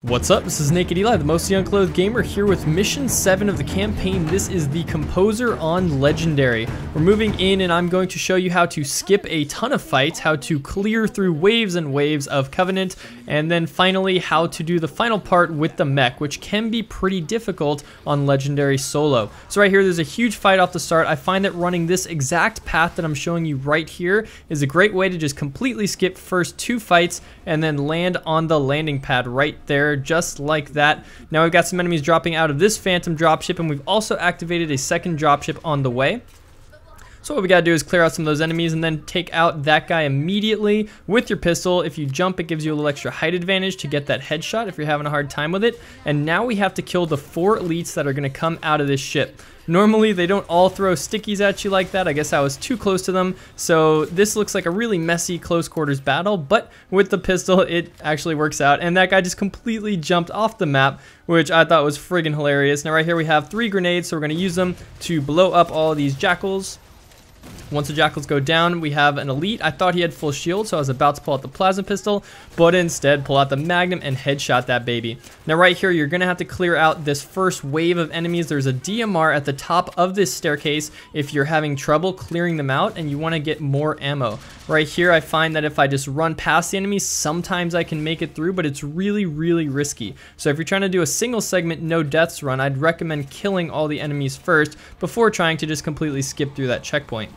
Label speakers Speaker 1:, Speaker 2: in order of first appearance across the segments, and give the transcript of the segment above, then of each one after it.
Speaker 1: What's up? This is Nak3d Eli, the mostly unclothed gamer, here with mission 7 of the campaign. This is the Composer on Legendary. We're moving in and I'm going to show you how to skip a ton of fights, how to clear through waves and waves of Covenant, and then finally how to do the final part with the mech, which can be pretty difficult on Legendary solo. So right here, there's a huge fight off the start. I find that running this exact path that I'm showing you right here is a great way to just completely skip first 2 fights and then land on the landing pad right there, just like that. Now we've got some enemies dropping out of this phantom dropship, and we've also activated a second dropship on the way. So what we gotta do is clear out some of those enemies and then take out that guy immediately with your pistol. If you jump, it gives you a little extra height advantage to get that headshot if you're having a hard time with it. And now we have to kill the 4 elites that are gonna come out of this ship. Normally they don't all throw stickies at you like that. I guess I was too close to them. So this looks like a really messy close quarters battle, but with the pistol it actually works out. And that guy just completely jumped off the map, which I thought was friggin' hilarious. Now right here we have 3 grenades, so we're gonna use them to blow up all of these jackals. Once the jackals go down, we have an elite. I thought he had full shield, so I was about to pull out the plasma pistol, but instead pull out the magnum and headshot that baby. Now right here, you're gonna have to clear out this first wave of enemies. There's a DMR at the top of this staircase if you're having trouble clearing them out and you wanna get more ammo. Right here, I find that if I just run past the enemies, sometimes I can make it through, but it's really, really risky. So if you're trying to do a single segment, no deaths run, I'd recommend killing all the enemies first before trying to just completely skip through that checkpoint.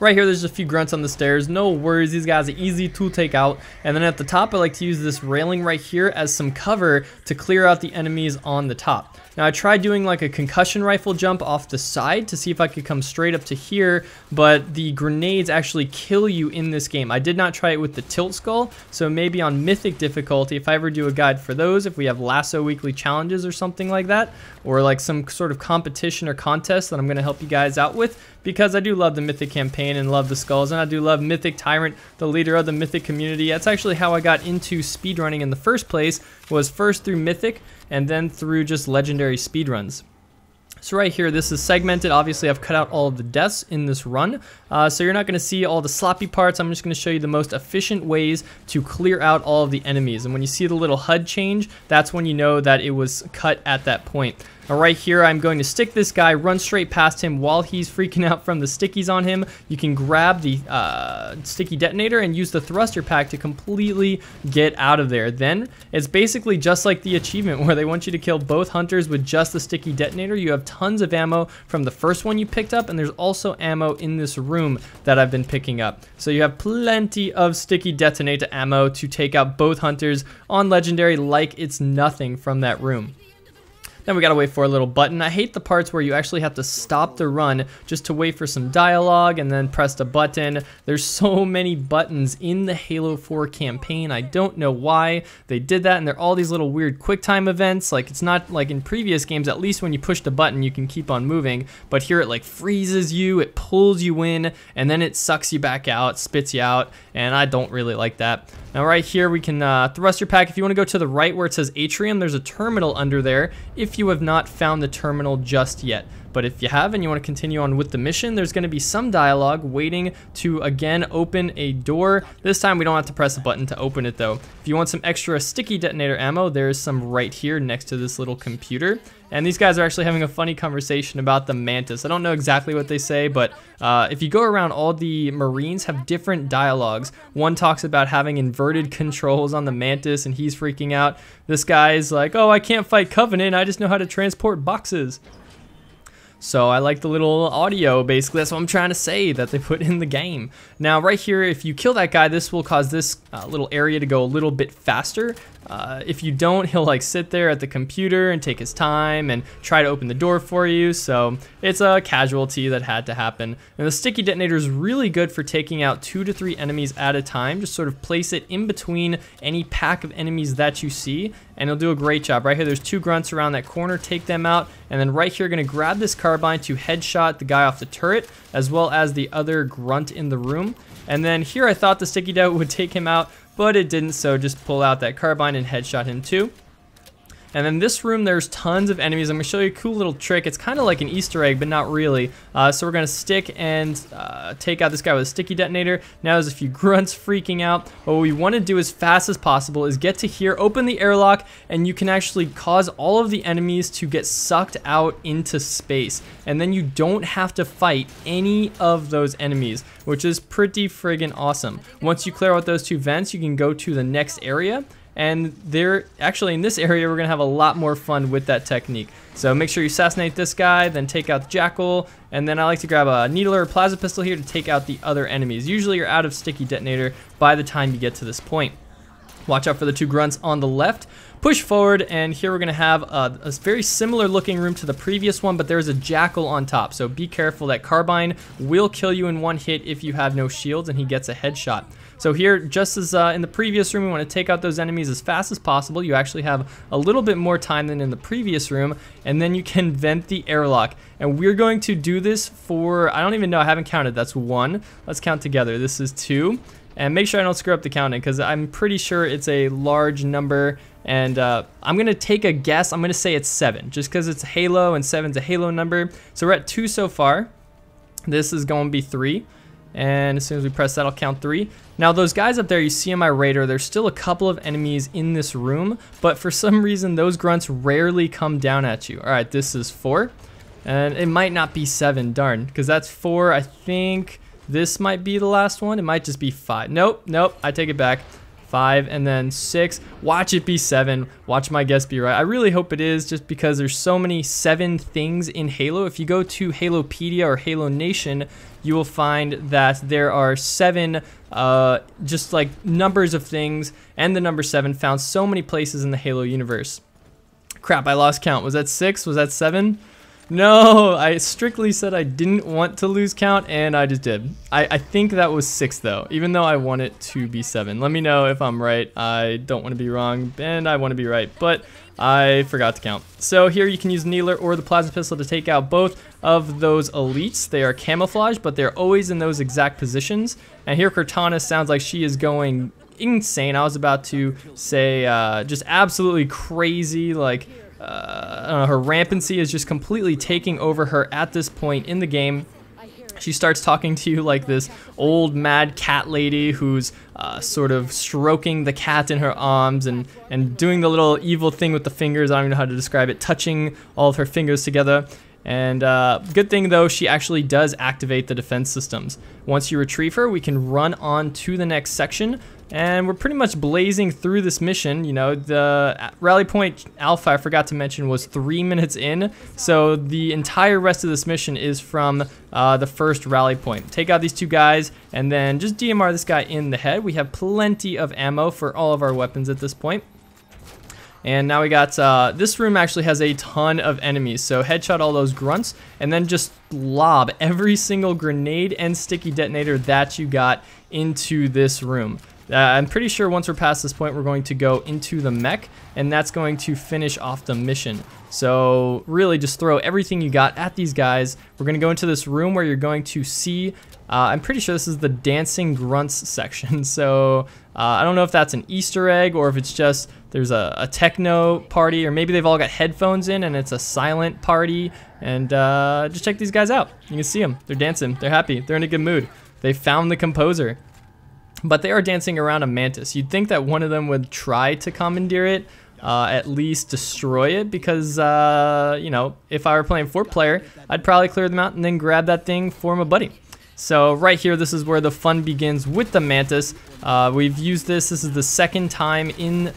Speaker 1: Right here, there's a few grunts on the stairs. No worries, these guys are easy to take out. And then at the top, I like to use this railing right here as some cover to clear out the enemies on the top. Now, I tried doing like a concussion rifle jump off the side to see if I could come straight up to here, but the grenades actually kill you in this game. I did not try it with the tilt skull, so maybe on mythic difficulty, if I ever do a guide for those, if we have lasso weekly challenges or something like that, or like some sort of competition or contest that I'm gonna help you guys out with, because I do love the mythic campaign and love the skulls, and I do love Mythic Tyrant, the leader of the mythic community. That's actually how I got into speedrunning in the first place, was first through mythic and then through just legendary speedruns. So right here, this is segmented. Obviously, I've cut out all of the deaths in this run, so you're not going to see all the sloppy parts. I'm just going to show you the most efficient ways to clear out all of the enemies. And when you see the little HUD change, that's when you know that it was cut at that point. Now right here, I'm going to stick this guy, run straight past him while he's freaking out from the stickies on him. You can grab the sticky detonator and use the thruster pack to completely get out of there. Then it's basically just like the achievement where they want you to kill both hunters with just the sticky detonator. You have tons of ammo from the first one you picked up, and there's also ammo in this room that I've been picking up. So you have plenty of sticky detonator ammo to take out both hunters on legendary like it's nothing from that room. Then we gotta wait for a little button. I hate the parts where you actually have to stop the run just to wait for some dialogue and then press the button. There's so many buttons in the Halo 4 campaign. I don't know why they did that, and they're all these little weird quick time events. Like, it's not like in previous games, at least when you push the button you can keep on moving, but here it like freezes you, it pulls you in, and then it sucks you back out, spits you out, and I don't really like that. Now right here we can thruster pack. If you want to go to the right where it says atrium, there's a terminal under there if you have not found the terminal just yet. But if you have and you want to continue on with the mission, there's going to be some dialogue waiting to again open a door. This time we don't have to press a button to open it though. If you want some extra sticky detonator ammo, there's some right here next to this little computer. And these guys are actually having a funny conversation about the Mantis. I don't know exactly what they say, but if you go around, all the Marines have different dialogues. One talks about having inverted controls on the Mantis and he's freaking out. This guy's like, oh, I can't fight Covenant, I just know how to transport boxes. So I like the little audio, basically. That's what I'm trying to say that they put in the game. Now right here, if you kill that guy, this will cause this little area to go a little bit faster. If you don't, he'll like sit there at the computer and take his time and try to open the door for you. So it's a casualty that had to happen. And the sticky detonator is really good for taking out 2 to 3 enemies at a time. Just sort of place it in between any pack of enemies that you see, and it'll do a great job. Right here, there's 2 grunts around that corner. Take them out, and then right here, gonna grab this carbine to headshot the guy off the turret, as well as the other grunt in the room. And then here, I thought the sticky dot would take him out, but it didn't, so just pull out that carbine and headshot him too. And then this room, there's tons of enemies. I'm going to show you a cool little trick. It's kind of like an Easter egg, but not really. So we're going to stick and take out this guy with a sticky detonator. Now there's a few grunts freaking out. What we want to do as fast as possible is get to here, open the airlock, and you can actually cause all of the enemies to get sucked out into space. And then you don't have to fight any of those enemies, which is pretty friggin' awesome. Once you clear out those two vents, you can go to the next area. And there, actually in this area, we're gonna have a lot more fun with that technique. So make sure you assassinate this guy, then take out the jackal, and then I like to grab a needler or plasma pistol here to take out the other enemies. Usually you're out of sticky detonator by the time you get to this point. Watch out for the two grunts on the left. Push forward, and here we're gonna have a very similar looking room to the previous one, but there's a jackal on top. So be careful, that carbine will kill you in one hit if you have no shields and he gets a headshot. So here, just as in the previous room, we want to take out those enemies as fast as possible. You actually have a little bit more time than in the previous room, and then you can vent the airlock. And we're going to do this for, I don't even know, I haven't counted. That's 1. Let's count together. This is 2. And make sure I don't screw up the counting, because I'm pretty sure it's a large number. And I'm going to take a guess. I'm going to say it's 7, just because it's Halo and 7's a Halo number. So we're at 2 so far. This is going to be 3. And as soon as we press that, I'll count 3. Now those guys up there, you see on my radar, there's still a couple of enemies in this room, but for some reason those grunts rarely come down at you. All right, this is 4, and it might not be 7, darn, because that's 4. I think this might be the last one. It might just be 5. Nope, I take it back. 5 and then 6. Watch it be 7. Watch my guess be right. I really hope it is, just because there's so many 7 things in Halo. If you go to Halopedia or Halo Nation, you will find that there are 7 just like numbers of things, and the number 7 found so many places in the Halo universe. Crap, I lost count. Was that 6? Was that 7? No, I strictly said I didn't want to lose count, and I just did. I think that was 6 though, even though I want it to be 7. Let me know if I'm right. I don't want to be wrong, and I want to be right, but I forgot to count. So here you can use needler or the plasma pistol to take out both of those elites. They are camouflaged, but they're always in those exact positions. And here Cortana sounds like she is going insane. I was about to say just absolutely crazy, like her rampancy is just completely taking over her at this point in the game. She starts talking to you like this old mad cat lady who's sort of stroking the cat in her arms and doing the little evil thing with the fingers. I don't even know how to describe it, touching all of her fingers together. And good thing though, she actually does activate the defense systems. Once you retrieve her, we can run on to the next section. And we're pretty much blazing through this mission. You know, the rally point alpha, I forgot to mention, was 3 minutes in. So the entire rest of this mission is from the first rally point. Take out these two guys and then just DMR this guy in the head. We have plenty of ammo for all of our weapons at this point. And now we got, this room actually has a ton of enemies. So headshot all those grunts and then just lob every single grenade and sticky detonator that you got into this room. I'm pretty sure once we're past this point, we're going to go into the mech, and that's going to finish off the mission. So really just throw everything you got at these guys. We're going to go into this room where you're going to see, I'm pretty sure this is the dancing grunts section. So I don't know if that's an Easter egg or if it's just there's a techno party, or maybe they've all got headphones in and it's a silent party. And just check these guys out. You can see them. They're dancing. They're happy. They're in a good mood. They found the composer. But they are dancing around a mantis. You'd think that one of them would try to commandeer it, at least destroy it, because, you know, if I were playing 4-player, I'd probably clear them out and then grab that thing for my buddy. So right here, this is where the fun begins with the mantis. We've used this. This is the second time in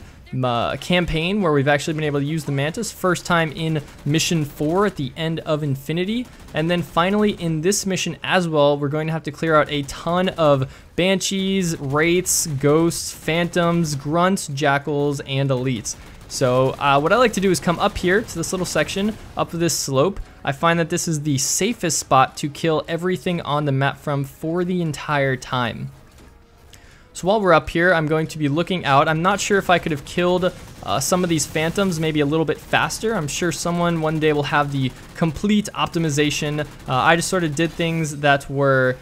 Speaker 1: campaign where we've actually been able to use the mantis. First time in mission 4 at the end of Infinity, and then finally in this mission as well, we're going to have to clear out a ton of banshees, wraiths, ghosts, phantoms, grunts, jackals, and elites. So what I like to do is come up here to this little section up this slope. I find that this is the safest spot to kill everything on the map from for the entire time. So while we're up here, I'm going to be looking out. I'm not sure if I could have killed some of these phantoms maybe a little bit faster. I'm sure someone one day will have the complete optimization. I just sort of did things that were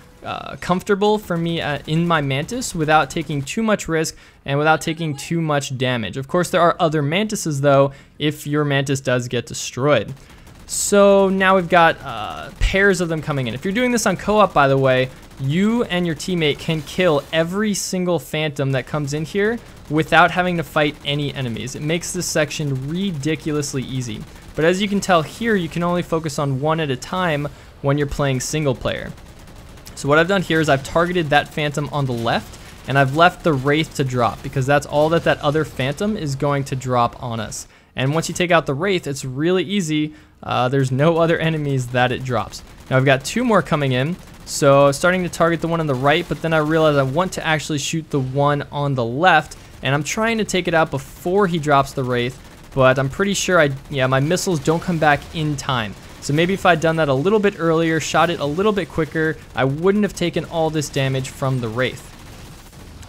Speaker 1: comfortable for me in my Mantis without taking too much risk and without taking too much damage. Of course, there are other Mantises though if your Mantis does get destroyed. So now we've got pairs of them coming in. If you're doing this on co-op, by the way, you and your teammate can kill every single phantom that comes in here without having to fight any enemies. It makes this section ridiculously easy. But as you can tell here, you can only focus on one at a time when you're playing single player. So what I've done here is I've targeted that phantom on the left, and I've left the Wraith to drop because that's all that other phantom is going to drop on us. And once you take out the Wraith, it's really easy. There's no other enemies that it drops. Now I've got two more coming in, so starting to target the one on the right, but then I realize I want to actually shoot the one on the left, and I'm trying to take it out before he drops the Wraith, but I'm pretty sure my missiles don't come back in time. So maybe if I'd done that a little bit earlier, shot it a little bit quicker, I wouldn't have taken all this damage from the Wraith.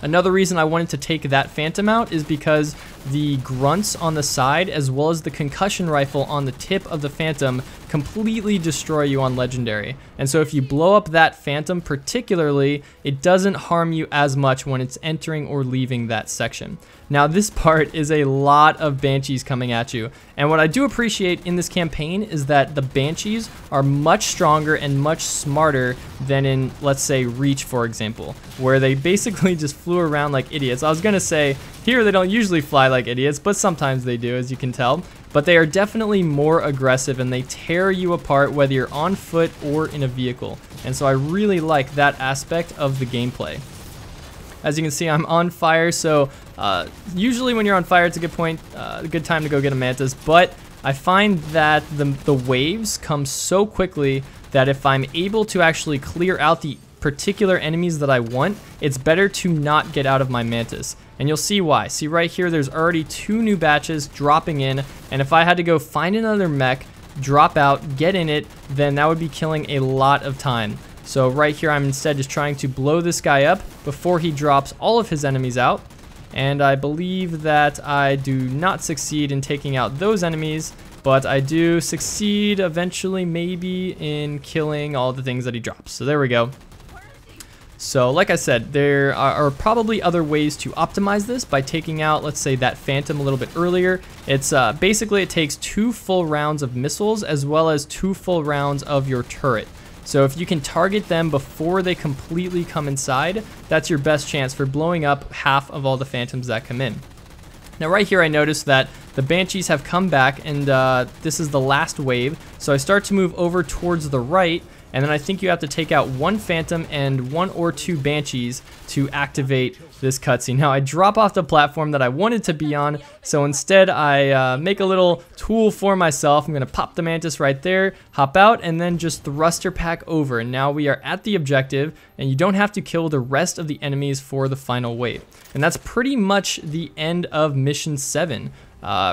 Speaker 1: Another reason I wanted to take that phantom out is because the grunts on the side as well as the concussion rifle on the tip of the phantom completely destroy you on legendary. And so if you blow up that phantom particularly, it doesn't harm you as much when it's entering or leaving that section. Now this part is a lot of banshees coming at you, and what I do appreciate in this campaign is that the banshees are much stronger and much smarter than in, let's say, Reach, for example, where they basically just flew around like idiots. I was gonna say here they don't usually fly like idiots, but sometimes they do, as you can tell. But they are definitely more aggressive and they tear you apart whether you're on foot or in a vehicle. And so I really like that aspect of the gameplay. As you can see, I'm on fire, so usually when you're on fire, it's a good time to go get a Mantis, but I find that the waves come so quickly that if I'm able to actually clear out the particular enemies that I want, it's better to not get out of my Mantis. And you'll see why. See right here, there's already 2 new batches dropping in, and if I had to go find another mech, drop out, get in it, then that would be killing a lot of time. So right here, I'm instead just trying to blow this guy up before he drops all of his enemies out. And I believe that I do not succeed in taking out those enemies, but I do succeed eventually maybe in killing all the things that he drops. So there we go. So like I said, there are probably other ways to optimize this by taking out, let's say, that phantom a little bit earlier. It's basically it takes 2 full rounds of missiles as well as 2 full rounds of your turret. So if you can target them before they completely come inside, that's your best chance for blowing up half of all the phantoms that come in. Now right here I noticed that the banshees have come back, and this is the last wave. So I start to move over towards the right, and then I think you have to take out 1 phantom and 1 or 2 banshees to activate this cutscene. Now I drop off the platform that I wanted to be on, so instead I make a little tool for myself. I'm gonna pop the Mantis right there, hop out, and then just thruster pack over. And now we are at the objective, and you don't have to kill the rest of the enemies for the final wave. And that's pretty much the end of Mission 7.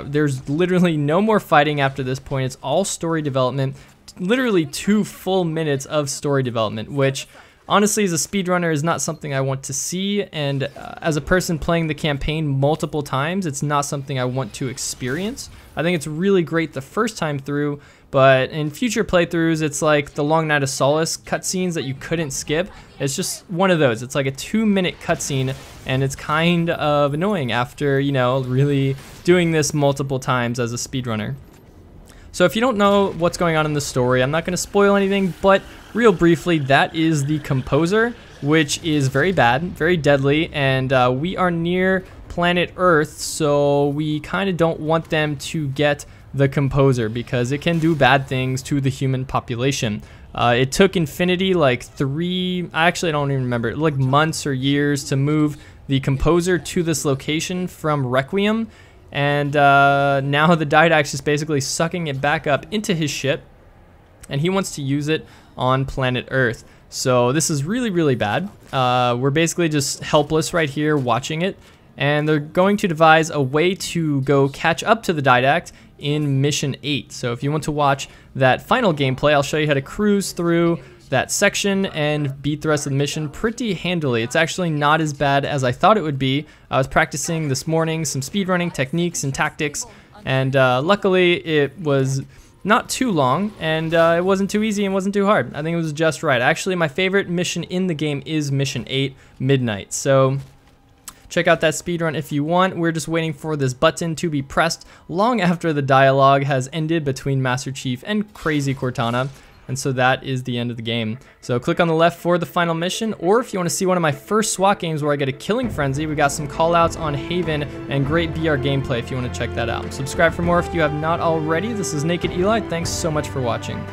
Speaker 1: There's literally no more fighting after this point. It's all story development. Literally 2 full minutes of story development, which honestly as a speedrunner is not something I want to see, and as a person playing the campaign multiple times, it's not something I want to experience. I think it's really great the first time through, but in future playthroughs it's like the Long Night of Solace cutscenes that you couldn't skip. It's just one of those. It's like a 2-minute cutscene, and it's kind of annoying after, you know, really doing this multiple times as a speedrunner. So if you don't know what's going on in the story, I'm not going to spoil anything, but real briefly, that is the Composer, which is very bad, very deadly, and we are near planet Earth, so we kind of don't want them to get the Composer because it can do bad things to the human population. It took Infinity like I don't even remember, like months or years to move the Composer to this location from Requiem. And now the Didact's just basically sucking it back up into his ship, and he wants to use it on planet Earth. So this is really, really bad. We're basically just helpless right here watching it, and they're going to devise a way to go catch up to the Didact in Mission 8. So if you want to watch that final gameplay, I'll show you how to cruise through that section and beat the rest of the mission pretty handily. It's actually not as bad as I thought it would be. I was practicing this morning some speedrunning techniques and tactics, and luckily it was not too long, and it wasn't too easy and wasn't too hard. I think it was just right. Actually, my favorite mission in the game is Mission 8, Midnight. So check out that speedrun if you want. We're just waiting for this button to be pressed long after the dialogue has ended between Master Chief and Crazy Cortana. And so that is the end of the game. So click on the left for the final mission, or if you want to see one of my first SWAT games where I get a killing frenzy, we got some callouts on Haven and great BR gameplay if you want to check that out. Subscribe for more if you have not already. This is Nak3d Eli. Thanks so much for watching.